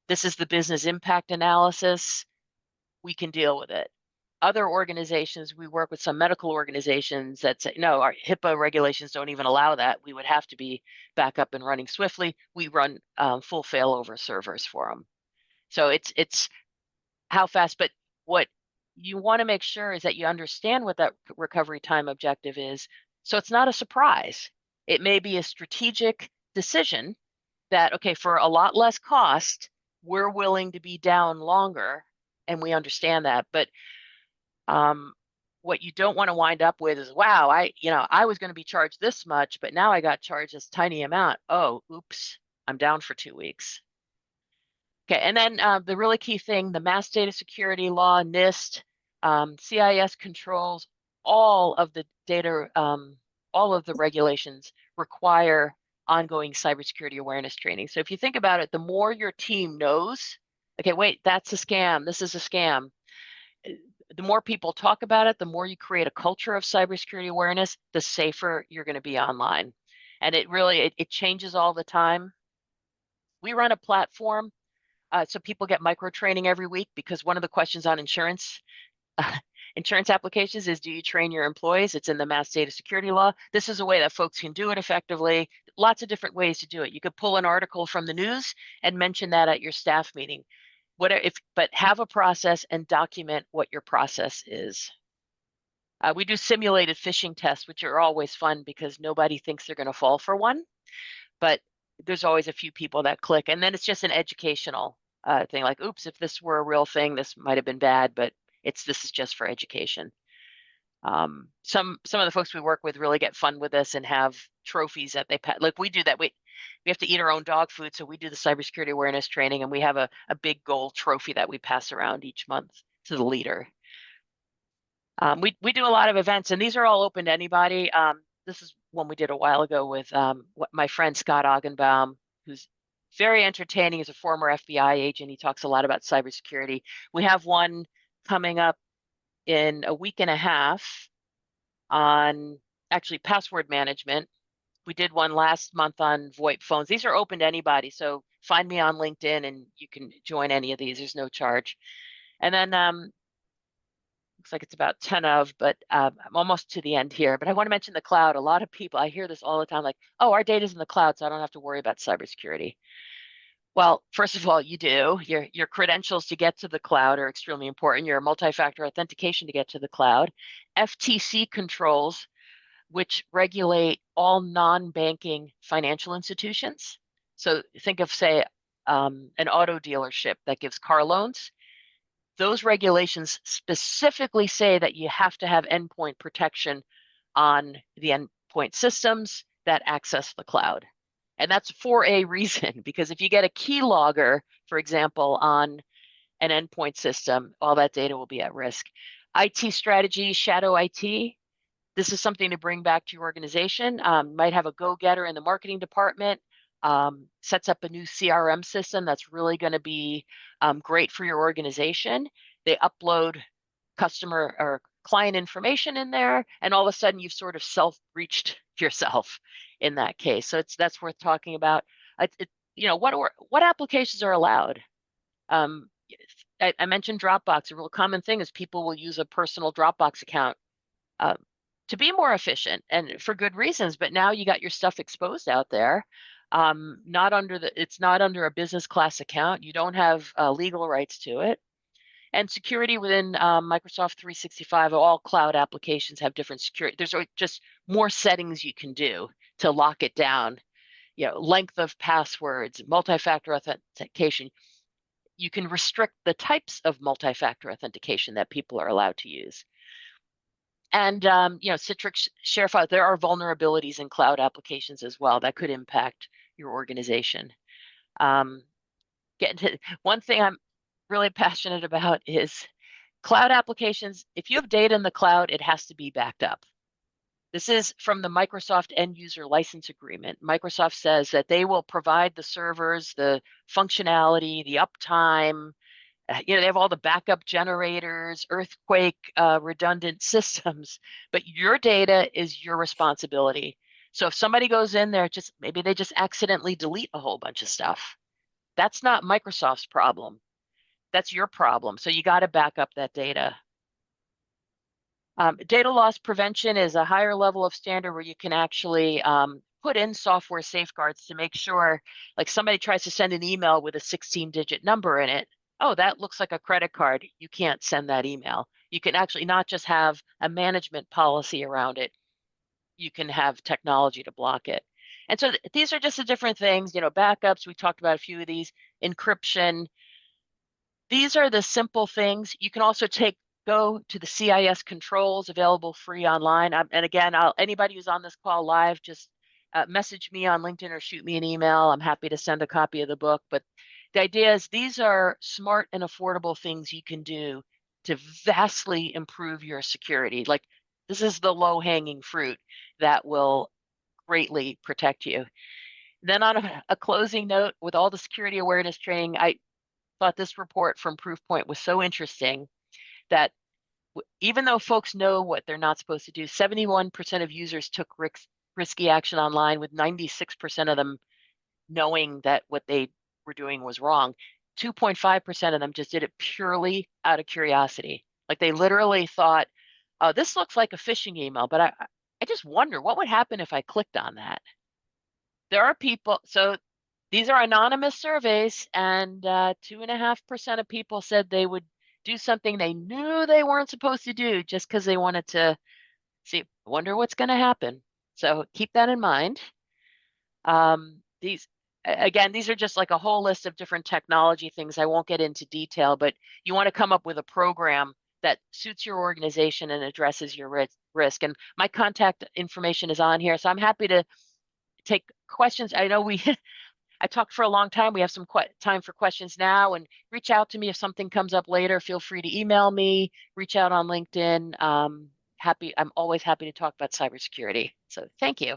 this is the business impact analysis. We can deal with it. Other organizations, we work with some medical organizations that say, no, our HIPAA regulations don't even allow that. We would have to be back up and running swiftly. We run full failover servers for them. So it's how fast, but what you want to make sure is that you understand what that recovery time objective is. So it's not a surprise. It may be a strategic decision that, okay, for a lot less cost, we're willing to be down longer, and we understand that. But what you don't want to wind up with is, wow, I was going to be charged this much, but now I got charged this tiny amount. Oh, oops, I'm down for 2 weeks. Okay, and then the really key thing, the Mass Data Security Law, NIST, CIS controls, all of the data, all of the regulations require ongoing cybersecurity awareness training. So if you think about it, the more your team knows, okay, wait, that's a scam, this is a scam. The more people talk about it, the more you create a culture of cybersecurity awareness, the safer you're going to be online. And it really, it changes all the time. We run a platform, so people get micro training every week, because one of the questions on insurance insurance applications is, do you train your employees? It's in the mass data security law. This is a way that folks can do it effectively. Lots of different ways to do it. You could pull an article from the news and mention that at your staff meeting. But have a process and document what your process is. We do simulated phishing tests, which are always fun because nobody thinks they're going to fall for one, but there's always a few people that click. And then it's just an educational thing, like, oops, if this were a real thing, this might have been bad, but this is just for education. Some of the folks we work with really get fun with this and have trophies that they like we do that. We have to eat our own dog food, so we do the cybersecurity awareness training, and we have a big gold trophy that we pass around each month to the leader. We do a lot of events, and these are all open to anybody. This is one we did a while ago with my friend Scott Augenbaum, who's very entertaining. He's a former FBI agent. He talks a lot about cybersecurity. We have one coming up in a week and a half on actually password management. We did one last month on VoIP phones. These are open to anybody, so find me on LinkedIn and you can join any of these. There's no charge. And then looks like it's about 10 of, but I'm almost to the end here. But I want to mention the cloud. A lot of people, I hear this all the time, like, oh, our data's in the cloud, so I don't have to worry about cybersecurity. Well, first of all, you do. Your credentials to get to the cloud are extremely important. Your multi-factor authentication to get to the cloud. FTC controls, which regulate all non-banking financial institutions. So think of, say, an auto dealership that gives car loans. Those regulations specifically say that you have to have endpoint protection on the endpoint systems that access the cloud. And that's for a reason, because if you get a keylogger, for example, on an endpoint system, all that data will be at risk. IT strategy, shadow IT. This is something to bring back to your organization. Might have a go-getter in the marketing department, sets up a new CRM system that's really going to be great for your organization. They upload customer or client information in there, and all of a sudden you've sort of self-breached yourself in that case. So that's worth talking about. What applications are allowed? I mentioned Dropbox. A real common thing is people will use a personal Dropbox account to be more efficient, and for good reasons. But now you got your stuff exposed out there. It's not under a business class account. You don't have legal rights to it. And security within Microsoft 365, all cloud applications have different security. There's just more settings you can do to lock it down. Length of passwords, multi-factor authentication. You can restrict the types of multi-factor authentication that people are allowed to use. And Citrix share file. There are vulnerabilities in cloud applications as well that could impact your organization. One thing I'm really passionate about is cloud applications. If you have data in the cloud, it has to be backed up. This is from the Microsoft end user license agreement. Microsoft says that they will provide the servers, the functionality, the uptime. They have all the backup generators, earthquake redundant systems, but your data is your responsibility. So if somebody goes in there, maybe they just accidentally delete a whole bunch of stuff. That's not Microsoft's problem. That's your problem. So you got to back up that data. Data loss prevention is a higher level of standard where you can actually put in software safeguards to make sure, like somebody tries to send an email with a 16-digit number in it. Oh, that looks like a credit card. You can't send that email. You can actually not just have a management policy around it. You can have technology to block it. And so these are just the different things, backups. We talked about a few of these, encryption. These are the simple things. You can also go to the CIS controls available free online. And again, anybody who's on this call live, just message me on LinkedIn or shoot me an email. I'm happy to send a copy of the book. But the idea is these are smart and affordable things you can do to vastly improve your security. Like this is the low-hanging fruit that will greatly protect you. Then on a closing note, with all the security awareness training, I thought this report from Proofpoint was so interesting that even though folks know what they're not supposed to do, 71% of users took risky action online, with 96% of them knowing that what they were doing was wrong. 2.5% of them just did it purely out of curiosity. Like they literally thought, oh, this looks like a phishing email, but I just wonder what would happen if I clicked on that. There are people, so these are anonymous surveys, and 2.5% of people said they would do something they knew they weren't supposed to do just because they wanted to see, wonder what's going to happen. So keep that in mind. These, again, these are just like a whole list of different technology things. I won't get into detail, but you want to come up with a program that suits your organization and addresses your risk. And my contact information is on here, so I'm happy to take questions. I know I talked for a long time. We have some time for questions now, and reach out to me if something comes up later. Feel free to email me, reach out on LinkedIn. I'm always happy to talk about cybersecurity. So thank you.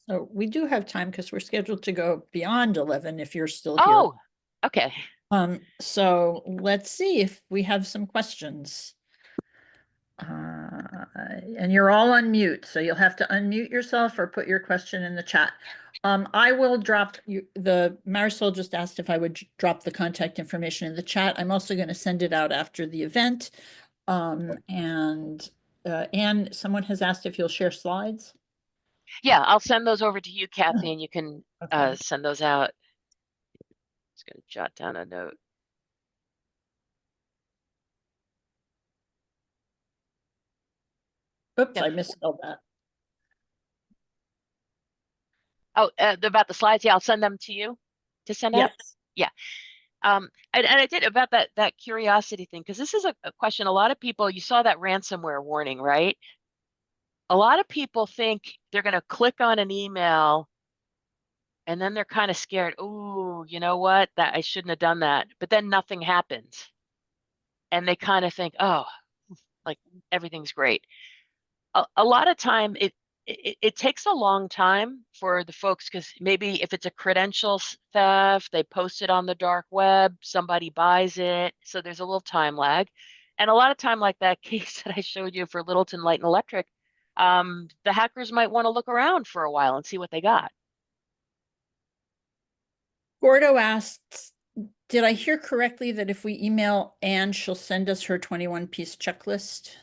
So we do have time because we're scheduled to go beyond 11 if you're still here. Oh, okay. So let's see if we have some questions. And you're all on mute, so you'll have to unmute yourself or put your question in the chat. I will drop Marisol just asked if I would drop the contact information in the chat. I'm also going to send it out after the event. And someone has asked if you'll share slides. Yeah, I'll send those over to you, Kathy, and you can Okay. send those out. Just going to jot down a note. Oops, Yeah. I misspelled that. Oh, about the slides. Yeah, I'll send them to you to send out. Yes. Yeah. And I did about that curiosity thing, because this is a question. A lot of people, you saw that ransomware warning, right? A lot of people think they're going to click on an email and then they're kind of scared. Oh, you know what? That I shouldn't have done that. But then nothing happens. And they kind of think, oh, like everything's great. A lot of time it takes a long time for the folks, because maybe if it's a credentials theft, they post it on the dark web, somebody buys it, so there's a little time lag. And a lot of time, like that case that I showed you for Littleton Light and Electric, the hackers might want to look around for a while and see what they got. Gordo asks, did I hear correctly that if we email Anne, she'll send us her 21-piece checklist?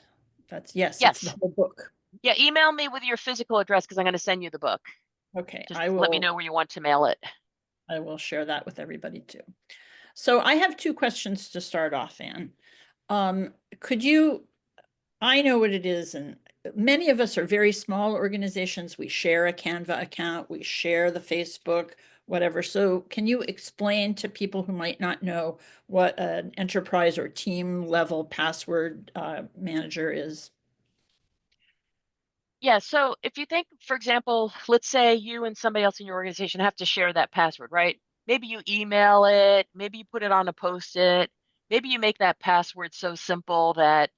Yes, it's the Yes. whole book. Yeah, email me with your physical address, because I'm going to send you the book. Okay, Just let me know where you want to mail it. I will share that with everybody too. So I have two questions to start off, Anne. I know what it is, and many of us are very small organizations. We share a Canva account, we share the Facebook, whatever. So can you explain to people who might not know what an enterprise or team level password manager is? Yeah, so if you think, for example, let's say you and somebody else in your organization have to share that password, right? Maybe you email it, maybe you put it on a post-it, maybe you make that password so simple that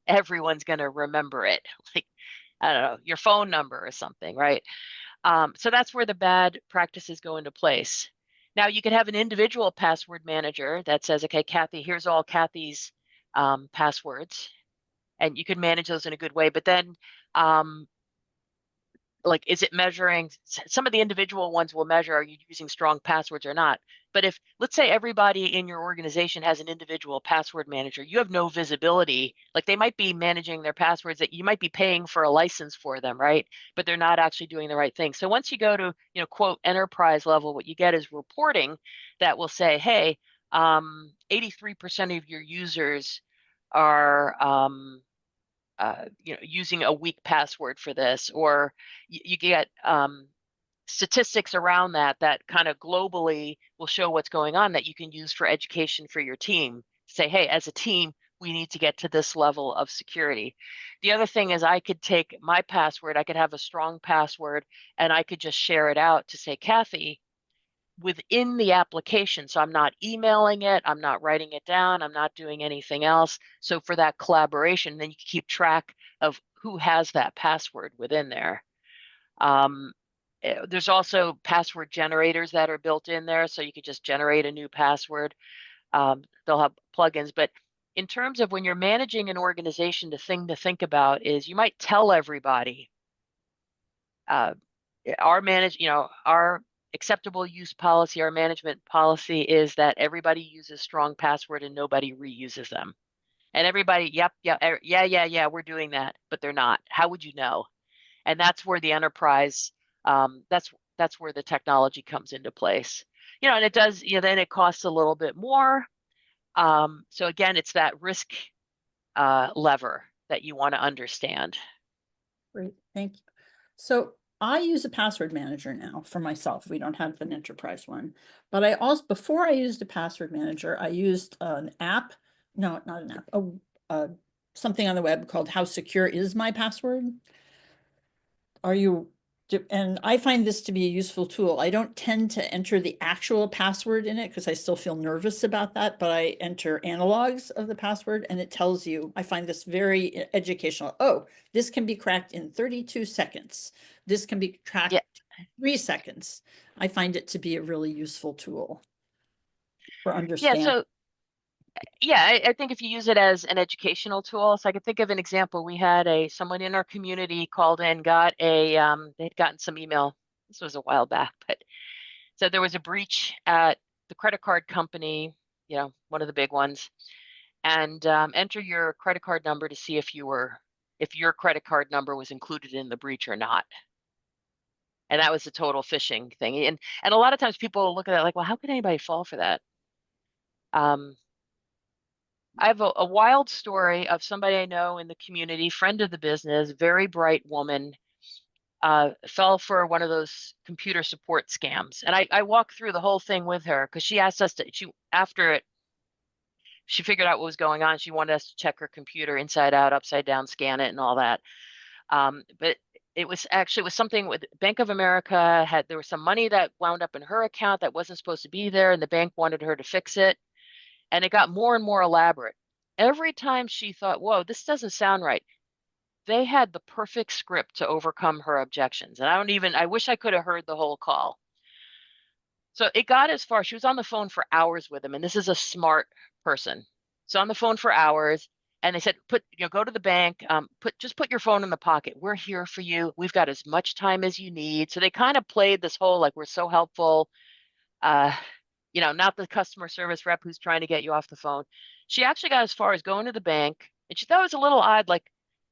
everyone's going to remember it, like, I don't know, your phone number or something, right? So that's where the bad practices go into place. Now, you could have an individual password manager that says, okay, Kathy, here's all Kathy's passwords, and you can manage those in a good way. But then, um, like, is it measuring? Some of the individual ones will measure, are you using strong passwords or not? But if, let's say, everybody in your organization has an individual password manager, you have no visibility. Like, they might be managing their passwords that you might be paying for a license for them, right? But they're not actually doing the right thing. So once you go to, quote, enterprise level, what you get is reporting that will say, hey, 83% of your users are using a weak password for this, or you get statistics around that kind of globally will show what's going on, that you can use for education for your team. Say, hey, as a team, we need to get to this level of security. The other thing is, I could take my password, I could have a strong password, and I could just share it out to say, Kathy, within the application. So I'm not emailing it, I'm not writing it down, I'm not doing anything else. So for that collaboration, then you can keep track of who has that password within there. Um, There's also password generators that are built in there, so you could just generate a new password. They'll have plugins, but in terms of when you're managing an organization, the thing to think about is you might tell everybody, uh, our acceptable use policy, our management policy is that everybody uses strong password and nobody reuses them. And everybody, yep, yeah, we're doing that, but they're not. How would you know? And that's where the enterprise, that's where the technology comes into place. And it does, then it costs a little bit more. So again, it's that risk lever that you want to understand. Great, thank you. So I use a password manager now for myself. We don't have an enterprise one, but I also, before I used a password manager, I used an app. No, not an app. Something on the web called How Secure Is My Password? And I find this to be a useful tool. I don't tend to enter the actual password in it because I still feel nervous about that, but I enter analogs of the password and it tells you, I find this very educational. Oh, this can be cracked in 32 seconds. This can be cracked Yeah, in 3 seconds. I find it to be a really useful tool for yeah. understanding. So yeah, I think if you use it as an educational tool, so I could think of an example. We had someone in our community called in, got they'd gotten some email. This was a while back, but so there was a breach at the credit card company, one of the big ones, and enter your credit card number to see if your credit card number was included in the breach or not. And that was a total phishing thing. And a lot of times people look at that like, well, how could anybody fall for that? I have a wild story of somebody I know in the community, friend of the business, very bright woman, fell for one of those computer support scams. And I walked through the whole thing with her because she asked us after she figured out what was going on. She wanted us to check her computer inside out, upside down, scan it and all that. But it was something with Bank of America there was some money that wound up in her account that wasn't supposed to be there, and the bank wanted her to fix it. And it got more and more elaborate. Every time she thought, whoa, this doesn't sound right, they had the perfect script to overcome her objections. And I wish I could have heard the whole call. So it got as far, she was on the phone for hours with him, and this is a smart person. So on the phone for hours, and they said, go to the bank, just put your phone in the pocket. We're here for you. We've got as much time as you need. So they kind of played this whole, like, we're so helpful. Uh, not the customer service rep who's trying to get you off the phone. She actually got as far as going to the bank, and she thought it was a little odd, like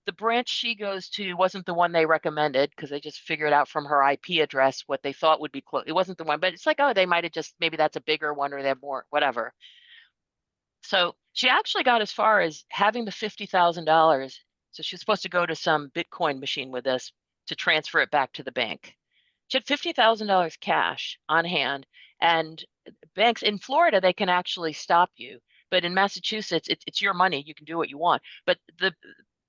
the branch she goes to wasn't the one they recommended because they just figured out from her IP address what they thought would be close. It wasn't the one, but it's like, oh, they might have just, maybe that's a bigger one or they have more, whatever. So she actually got as far as having the $50,000. So she was supposed to go to some Bitcoin machine with this to transfer it back to the bank. She had $50,000 cash on hand, and banks in Florida, they can actually stop you. But in Massachusetts, it's your money. You can do what you want. But the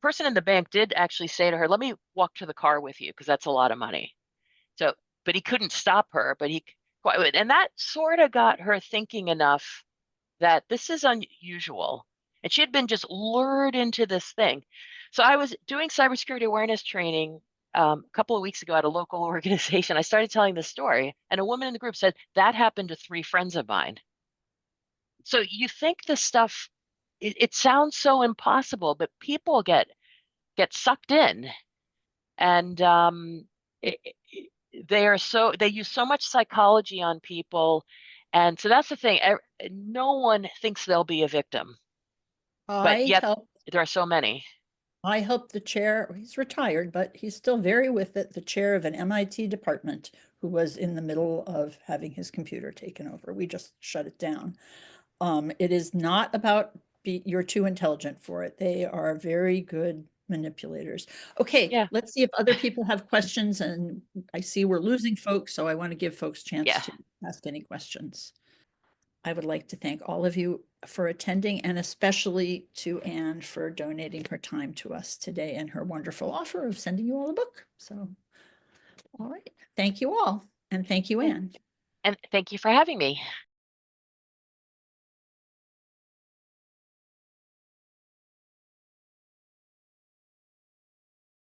person in the bank did actually say to her, let me walk to the car with you because that's a lot of money. So, but he couldn't stop her, and that sort of got her thinking enough that this is unusual. And she had been just lured into this thing. So I was doing cybersecurity awareness training a couple of weeks ago at a local organization. I started telling this story, and a woman in the group said, that happened to 3 friends of mine. So you think this stuff, it sounds so impossible, but people get sucked in, and it, they use so much psychology on people. And so that's the thing. No one thinks they'll be a victim, but I yet help there are so many. I helped the chair, he's retired, but he's still very with it, the chair of an MIT department who was in the middle of having his computer taken over. We just shut it down. It is not about you're too intelligent for it. They are very good manipulators. Okay, Yeah, let's see if other people have questions, and I see we're losing folks, so I want to give folks a chance yeah. to ask any questions. I would like to thank all of you for attending, and especially to Anne for donating her time to us today and her wonderful offer of sending you all a book. So, all right. Thank you all. And thank you, And, Anne. and thank you for having me.